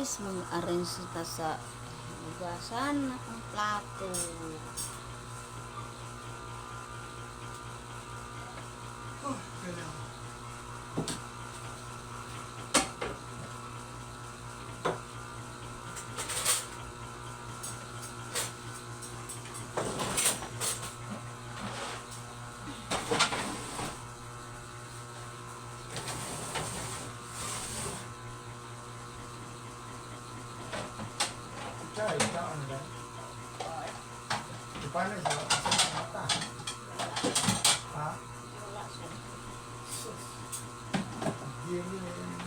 guys, mag-arrange ta sa hugasan ng plato. Oh, kailangan. Cari, saan ba? Di paano siya? Sa mata. Ha? Gini na yun.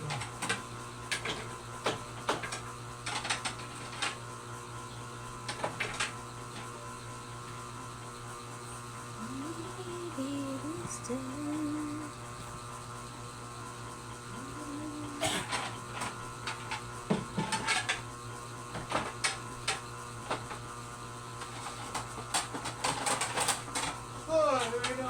Oh, here we go.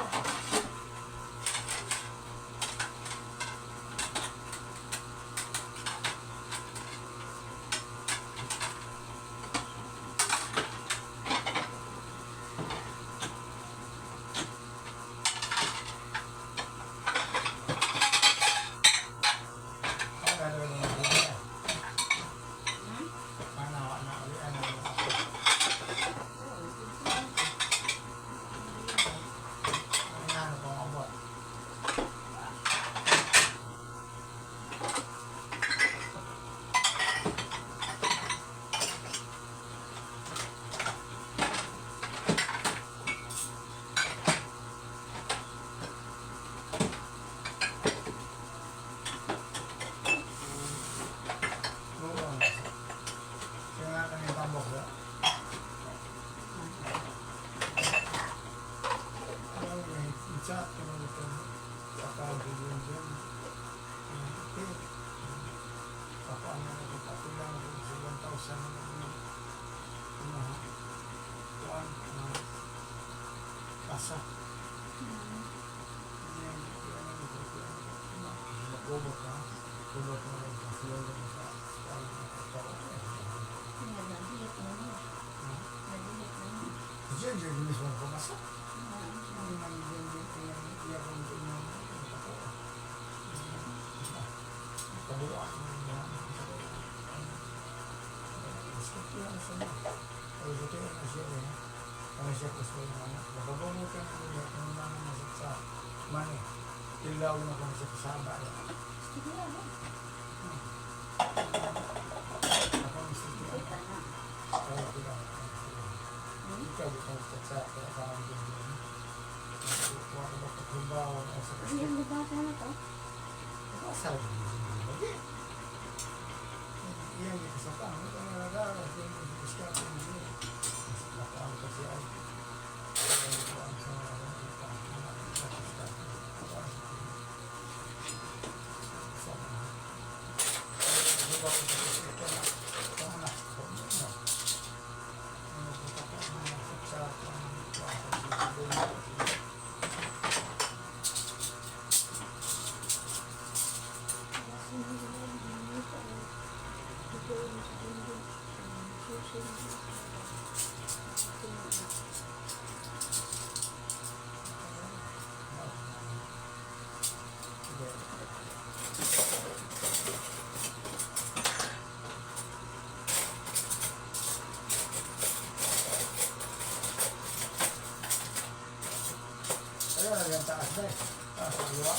Diyan mismo pumasok. Ilaw na kung sa kasama. Ako ang isipin. Ikaw ito sa parang ganyan. Huwag mo pagkumbaw sa kasi. Ay, ang babata na to. Masal. Iyan yung kasapang. Ito ang nagagawa. Ito yung diskarte mo. Napaan kasi ay. Ito ang sa yang taas na eh. Taas sa luwa.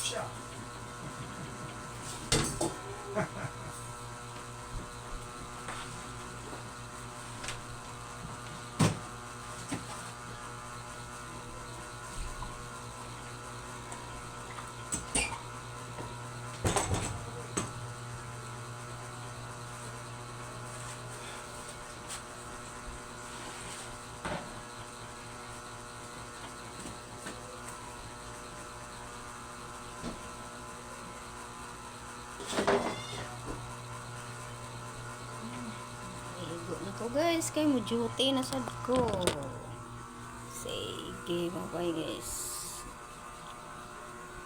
Siya. guys, kay mo duty na sad ko. Sige, bye guys.